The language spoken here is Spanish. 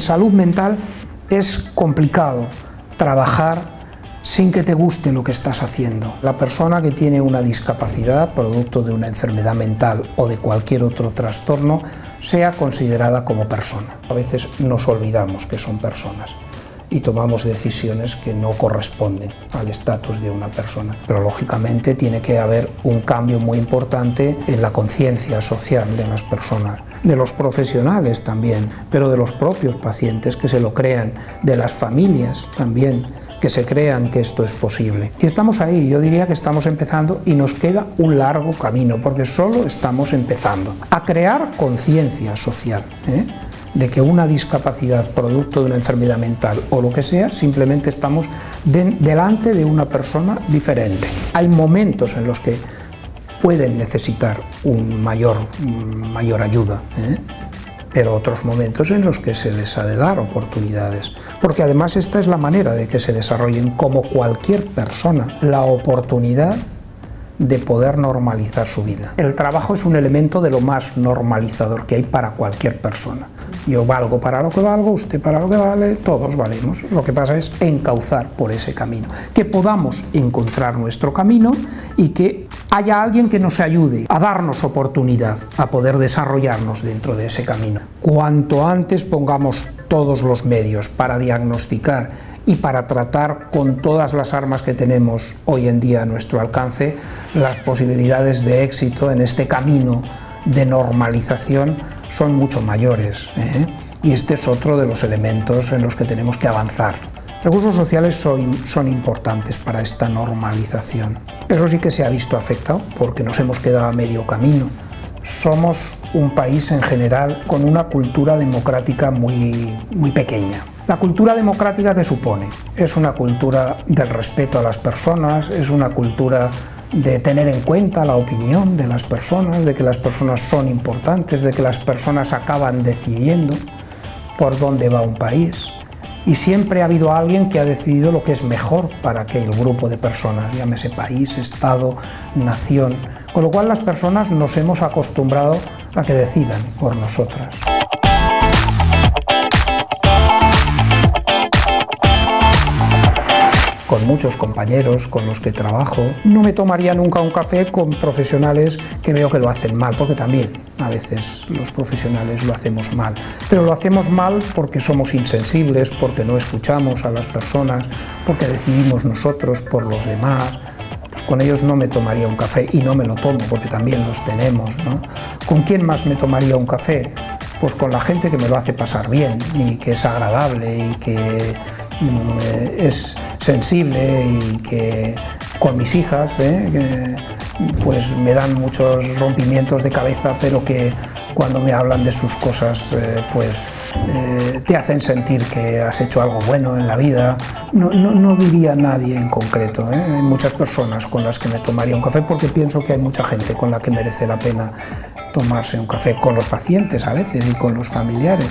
salud mental es complicado trabajar sin que te guste lo que estás haciendo. La persona que tiene una discapacidad, producto de una enfermedad mental o de cualquier otro trastorno, sea considerada como persona. A veces nos olvidamos que son personas y tomamos decisiones que no corresponden al estatus de una persona. Pero lógicamente tiene que haber un cambio muy importante en la conciencia social de las personas, de los profesionales también, pero de los propios pacientes que se lo crean, de las familias también, que se crean que esto es posible. Y estamos ahí, yo diría que estamos empezando y nos queda un largo camino, porque solo estamos empezando a crear conciencia social, de que una discapacidad producto de una enfermedad mental o lo que sea, simplemente estamos delante de una persona diferente. Hay momentos en los que pueden necesitar mayor ayuda, pero otros momentos en los que se les ha de dar oportunidades, porque además esta es la manera de que se desarrollen como cualquier persona, la oportunidad de poder normalizar su vida. El trabajo es un elemento de lo más normalizador que hay para cualquier persona. Yo valgo para lo que valgo, usted para lo que vale, todos valemos. Lo que pasa es encauzar por ese camino, que podamos encontrar nuestro camino y que haya alguien que nos ayude a darnos oportunidad a poder desarrollarnos dentro de ese camino. Cuanto antes pongamos todos los medios para diagnosticar y para tratar con todas las armas que tenemos hoy en día a nuestro alcance, las posibilidades de éxito en este camino de normalización son mucho mayores, y este es otro de los elementos en los que tenemos que avanzar. Recursos sociales son importantes para esta normalización. Eso sí que se ha visto afectado porque nos hemos quedado a medio camino. Somos un país en general con una cultura democrática muy pequeña. La cultura democrática, ¿qué supone? Es una cultura del respeto a las personas, es una cultura de tener en cuenta la opinión de las personas, de que las personas son importantes, de que las personas acaban decidiendo por dónde va un país. Y siempre ha habido alguien que ha decidido lo que es mejor para aquel grupo de personas, llámese país, estado, nación, con lo cual las personas nos hemos acostumbrado a que decidan por nosotras. Con muchos compañeros con los que trabajo, no me tomaría nunca un café con profesionales que veo que lo hacen mal, porque también a veces los profesionales lo hacemos mal, pero lo hacemos mal porque somos insensibles, porque no escuchamos a las personas, porque decidimos nosotros por los demás. Pues con ellos no me tomaría un café y no me lo tomo porque también los tenemos, ¿no? ¿Con quién más me tomaría un café? Pues con la gente que me lo hace pasar bien y que es agradable y que es sensible, y que con mis hijas, que pues me dan muchos rompimientos de cabeza, pero que cuando me hablan de sus cosas te hacen sentir que has hecho algo bueno en la vida. No diría nadie en concreto, hay muchas personas con las que me tomaría un café, porque pienso que hay mucha gente con la que merece la pena tomarse un café, con los pacientes a veces y con los familiares.